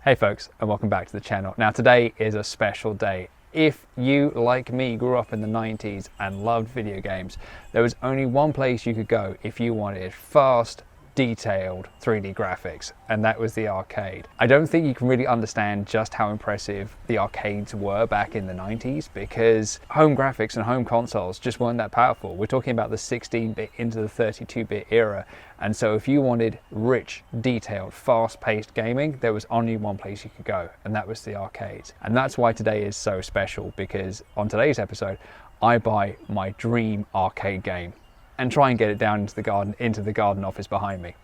Hey folks, and welcome back to the channel. Now today is a special day. If you, like me, grew up in the 90s and loved video games, there was only one place you could go if you wanted fast, detailed 3D graphics, and that was the arcade. I don't think you can really understand just how impressive the arcades were back in the 90s because home graphics and home consoles just weren't that powerful. We're talking about the 16-bit into the 32-bit era, and so if you wanted rich, detailed, fast-paced gaming, there was only one place you could go, and that was the arcades. And that's why today is so special, because on today's episode, I buy my dream arcade game and try and get it down into the garden office behind me.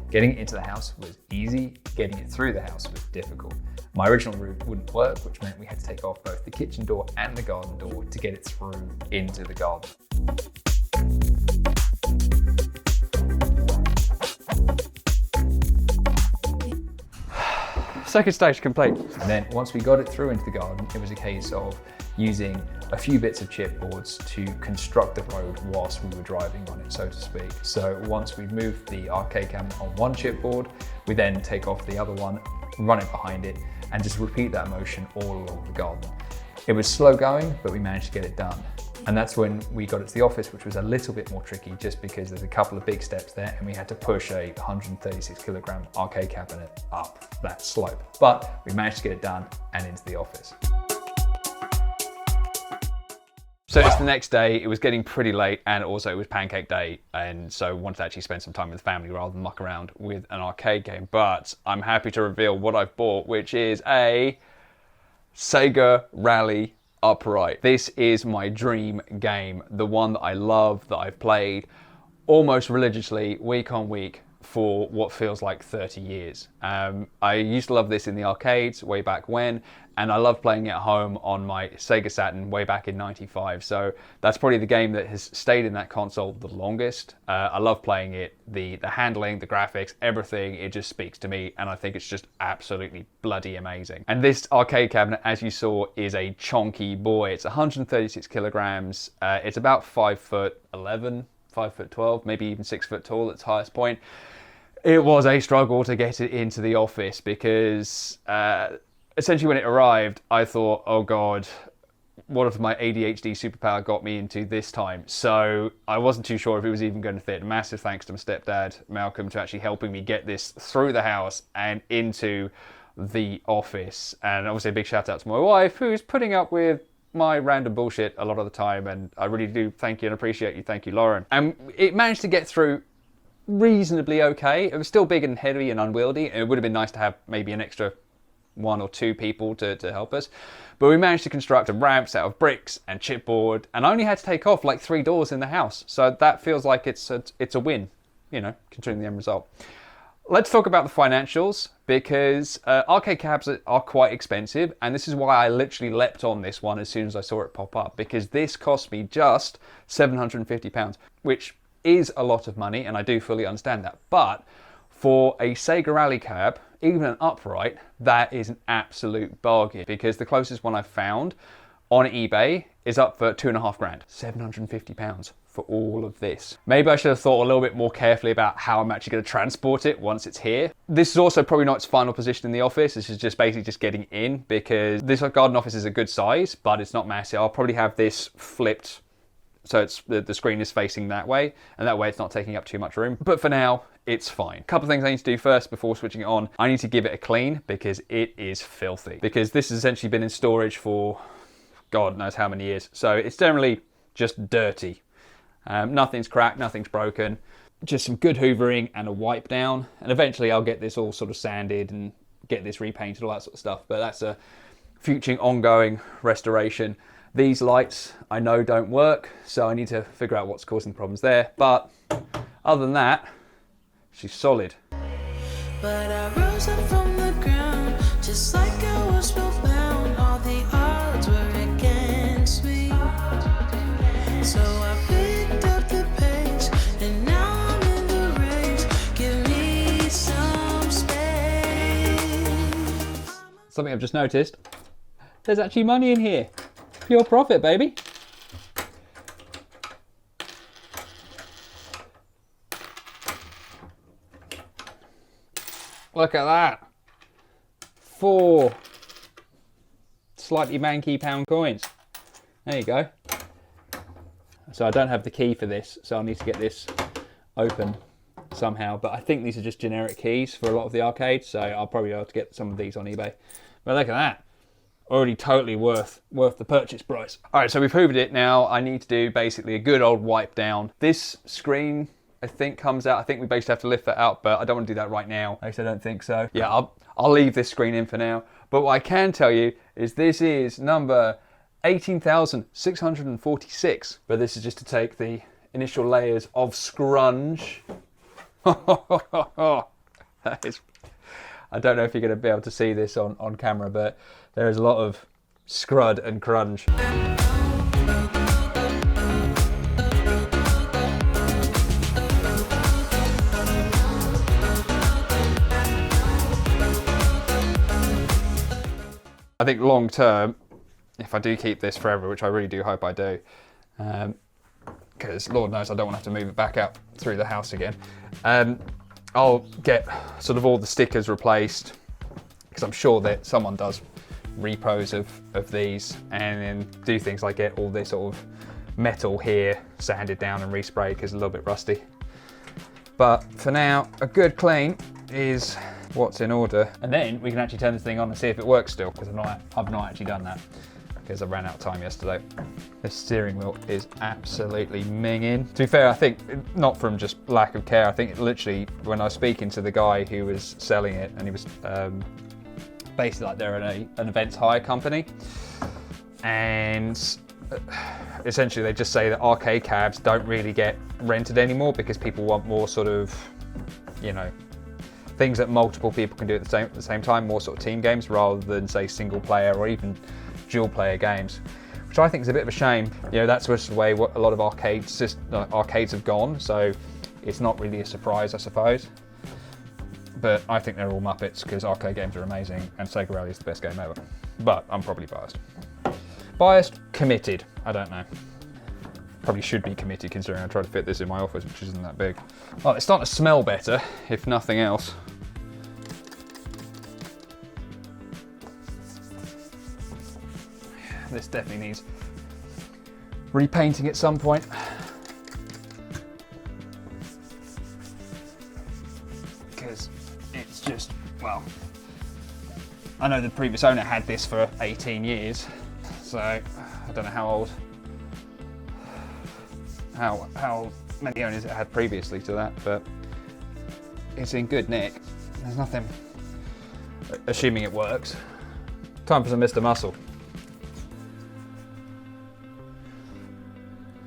Getting it into the house was easy, getting it through the house was difficult. My original route wouldn't work, which meant we had to take off both the kitchen door and the garden door to get it through into the garden. Second stage complete. And then once we got it through into the garden, it was a case of using a few bits of chipboards to construct the road whilst we were driving on it, so to speak. So once we moved the arcade cabinet on one chipboard, we then take off the other one, run it behind it, and just repeat that motion all along the garden. It was slow going, but we managed to get it done. And that's when we got it to the office, which was a little bit more tricky just because there's a couple of big steps there and we had to push a 136 kilogram arcade cabinet up that slope. But we managed to get it done and into the office. So it's the next day, it was getting pretty late, and also it was pancake day, and so I wanted to actually spend some time with the family rather than muck around with an arcade game. But I'm happy to reveal what I've bought, which is a Sega Rally Upright. This is my dream game, the one that I love, that I've played almost religiously week on week for what feels like 30 years. I used to love this in the arcades way back when, and I love playing it at home on my Sega Saturn way back in '95. So that's probably the game that has stayed in that console the longest. I love playing it, the handling, the graphics, everything, it just speaks to me, and I think it's just absolutely bloody amazing. And this arcade cabinet, as you saw, is a chonky boy. It's 136 kilograms. It's about 5'11", 5'12", maybe even 6 foot tall at its highest point. It was a struggle to get it into the office because essentially when it arrived, I thought, oh God, what if my ADHD superpower got me into this time? So I wasn't too sure if it was even going to fit. Massive thanks to my stepdad, Malcolm, to actually helping me get this through the house and into the office. And obviously a big shout out to my wife, who's putting up with my random bullshit a lot of the time, and I really do thank you and appreciate you. Thank you, Lauren. And it managed to get through reasonably okay. It was still big and heavy and unwieldy, and it would have been nice to have maybe an extra 1 or 2 people to help us. But we managed to construct ramps out of bricks and chipboard, and I only had to take off like 3 doors in the house. So that feels like it's a win, you know, considering the end result. Let's talk about the financials, because arcade cabs are quite expensive, and this is why I literally leapt on this one as soon as I saw it pop up, because this cost me just £750, which is a lot of money, and I do fully understand that. But for a Sega Rally cab, even an upright, that is an absolute bargain, because the closest one I've found on eBay is up for £2.5 grand. £750 for all of this. Maybe I should have thought a little bit more carefully about how I'm actually going to transport it once it's here. This is also probably not its final position in the office. This is just basically just getting in, because this garden office is a good size, but it's not massive. I'll probably have this flipped so it's the screen is facing that way, and that way it's not taking up too much room. But for now, it's fine. A couple of things I need to do first before switching it on. I need to give it a clean, because it is filthy. Because this has essentially been in storage for God knows how many years. So it's generally just dirty. Nothing's cracked, nothing's broken. Just some good hoovering and a wipe down. And eventually I'll get this all sort of sanded and get this repainted, all that sort of stuff. But that's a future ongoing restoration. These lights I know don't work, so I need to figure out what's causing the problems there. But other than that, she's solid. But I rose up from the ground, just like I was spellbound. All the odds were against me. So I picked up the pace, and now I'm in the race. Give me some space. Something I've just noticed, there's actually money in here. Pure profit, baby. Look at that. 4 slightly manky pound coins. There you go. So I don't have the key for this, so I'll need to get this open somehow. But I think these are just generic keys for a lot of the arcades, so I'll probably be able to get some of these on eBay. But look at that. Already totally worth the purchase price. All right, so we've hoovered it now. I need to do basically a good old wipe down. This screen, I think, comes out. I think we basically have to lift that out, but I don't want to do that right now. At least I don't think so. Yeah, I'll leave this screen in for now. But what I can tell you is this is number 18,646. But this is just to take the initial layers of scrunch. That is, I don't know if you're going to be able to see this on camera, but there is a lot of scrud and crunch. I think long term, if I do keep this forever, which I really do hope I do, because Lord knows I don't want to have to move it back out through the house again, I'll get sort of all the stickers replaced, because I'm sure that someone does repros of these, and then do things like get all this sort of metal here sanded down and resprayed because it's a little bit rusty. But for now, a good clean is what's in order, and then we can actually turn this thing on and see if it works still, because I've not actually done that because I ran out of time yesterday. The steering wheel is absolutely minging. To be fair, I think not from just lack of care. I think literally when I was speaking to the guy who was selling it, and he was basically like they're an events hire company, and essentially they just say that arcade cabs don't really get rented anymore because people want more sort of, you know, things that multiple people can do at the same time, more sort of team games rather than say single player or even dual player games, which I think is a bit of a shame. You know, that's just the way what a lot of arcades have gone, so it's not really a surprise, I suppose. But I think they're all muppets because arcade games are amazing and Sega Rally is the best game ever. But I'm probably biased. Biased, committed, I don't know. Probably should be committed considering I tried to fit this in my office, which isn't that big. Well, it's starting to smell better, if nothing else. This definitely needs repainting at some point. Because it's just, well, I know the previous owner had this for 18 years, so I don't know how many owners it had previously to that, but it's in good nick. There's nothing, assuming it works. Time for some Mr. Muscle.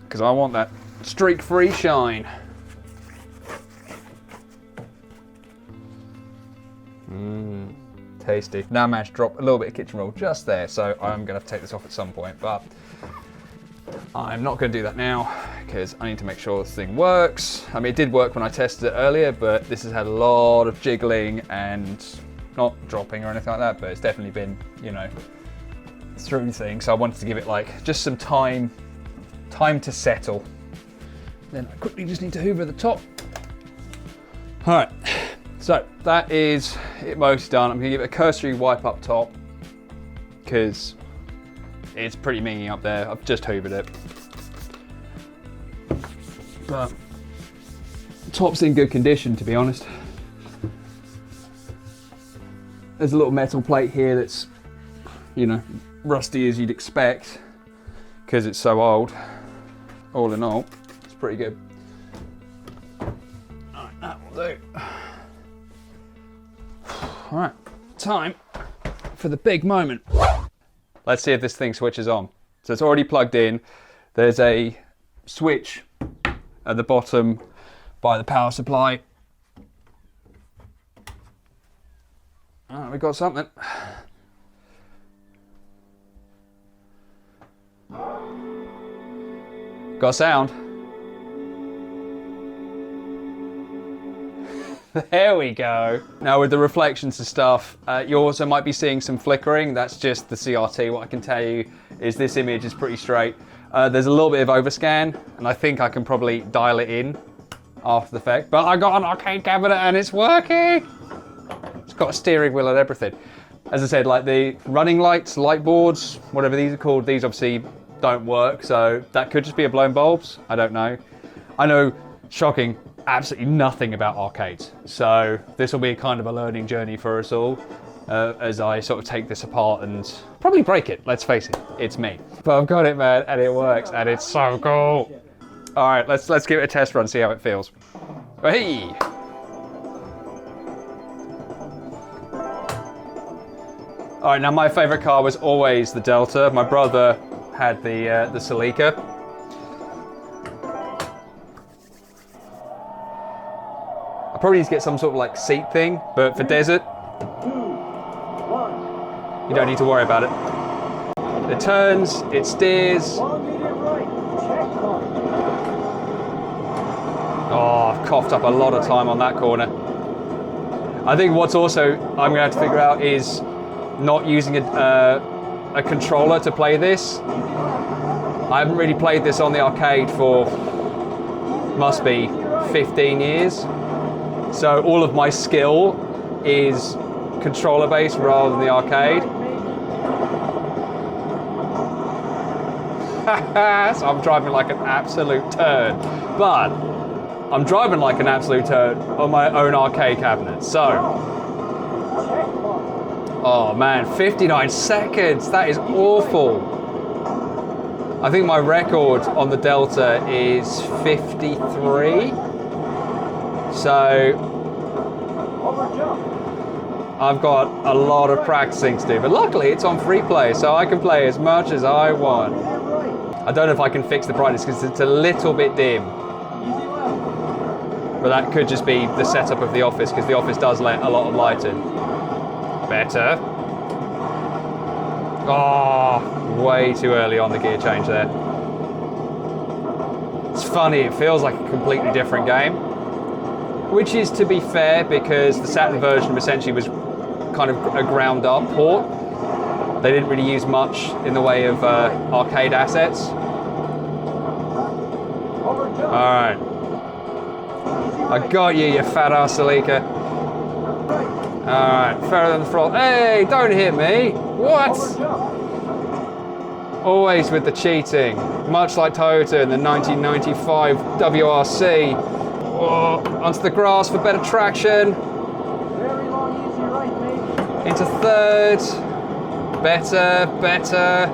Because I want that streak-free shine. Tasty. Now I managed to drop a little bit of kitchen roll just there, so I'm going to have to take this off at some point, but I'm not going to do that now because I need to make sure this thing works. I mean, it did work when I tested it earlier, but this has had a lot of jiggling and not dropping or anything like that, but it's definitely been, you know, through things. So I wanted to give it like just some time to settle. Then I quickly just need to hoover the top. All right, so that is it most done. I'm gonna give it a cursory wipe up top because it's pretty mingy up there. I've just hoovered it. But the top's in good condition, to be honest. There's a little metal plate here that's, you know, rusty as you'd expect because it's so old. All in all, it's pretty good. Alright, that will do. Alright, time for the big moment. Let's see if this thing switches on. So it's already plugged in. There's a switch at the bottom by the power supply. Alright, we've got something. Got sound. There we go. Now with the reflections and stuff, you also might be seeing some flickering. That's just the CRT. What I can tell you is this image is pretty straight. There's a little bit of overscan, and I think I can probably dial it in after the fact. But I got an arcade cabinet and it's working. It's got a steering wheel and everything. As I said, like the running lights, light boards, whatever these are called, these obviously don't work, so that could just be a blown bulbs. I don't know. I know, shocking, absolutely nothing about arcades, so this will be kind of a learning journey for us all as I sort of take this apart and probably break it. Let's face it, it's me. But I've got it, man, and it works, and it's so cool. All right, let's give it a test run, see how it feels. Hey! All right, now my favorite car was always the Delta. My brother had the Celica. I probably need to get some sort of like seat thing, but for desert, you don't need to worry about it. It turns, it steers. Oh, I've coughed up a lot of time on that corner. I think what's also I'm gonna have to figure out is not using a controller to play this. I haven't really played this on the arcade for, must be 15 years. So all of my skill is controller based rather than the arcade. So I'm driving like an absolute turd. But I'm driving like an absolute turd on my own arcade cabinet. So, oh man, 59 seconds, that is awful. I think my record on the Delta is 53. So, I've got a lot of practicing to do, but luckily it's on free play, so I can play as much as I want. I don't know if I can fix the brightness because it's a little bit dim. But that could just be the setup of the office, because the office does let a lot of light in. Better. Oh, way too early on the gear change there. It's funny, it feels like a completely different game. Which is, to be fair, because the Saturn version essentially was kind of a ground up port. They didn't really use much in the way of arcade assets. Alright. I got you, you fat ass Celica. Alright, further than the throttle. Hey, don't hit me! What? Always with the cheating. Much like Toyota in the 1995 WRC. Oh, onto the grass for better traction. Into third. Better, better.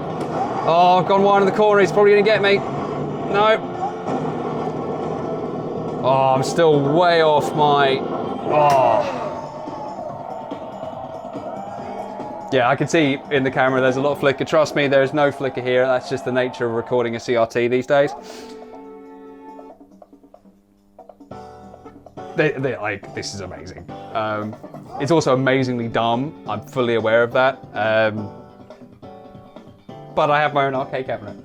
Oh, I've gone wide in the corner. He's probably going to get me. No. Oh, I'm still way off my... Oh. Yeah, I can see in the camera there's a lot of flicker. Trust me, there's no flicker here. That's just the nature of recording a CRT these days. Like, this is amazing. It's also amazingly dumb. I'm fully aware of that. But I have my own arcade cabinet.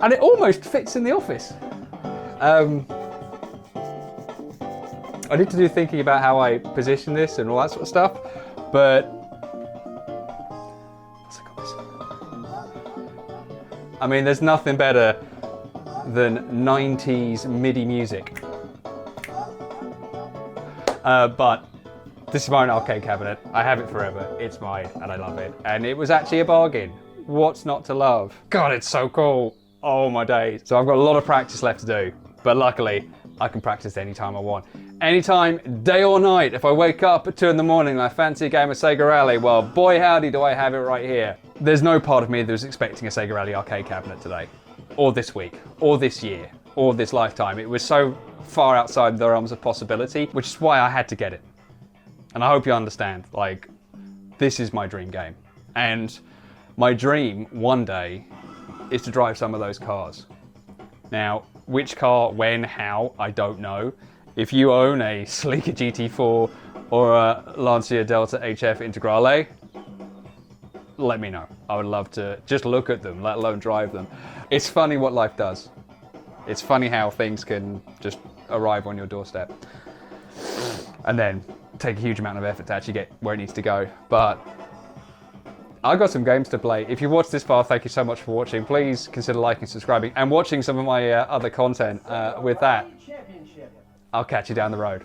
And it almost fits in the office. I need to do thinking about how I position this and all that sort of stuff, but I mean, there's nothing better than 90s MIDI music. But this is my own arcade cabinet. I have it forever. It's mine and I love it. And it was actually a bargain. What's not to love? God, it's so cool. Oh my days. So I've got a lot of practice left to do, but luckily I can practice anytime I want. Anytime, day or night. If I wake up at 2 in the morning and I fancy a game of Sega Rally, well, boy howdy do I have it right here. There's no part of me that was expecting a Sega Rally arcade cabinet today, or this week, or this year, or this lifetime. It was so far outside the realms of possibility, which is why I had to get it. And I hope you understand, like, this is my dream game. And my dream, one day, is to drive some of those cars. Now, which car, when, how, I don't know. If you own a Celica GT-Four or a Lancia Delta Integrale, let me know. I would love to just look at them, let alone drive them. It's funny what life does. It's funny how things can just arrive on your doorstep. And then take a huge amount of effort to actually get where it needs to go. But I've got some games to play. If you watched this far, thank you so much for watching. Please consider liking, subscribing, and watching some of my other content. With that, I'll catch you down the road.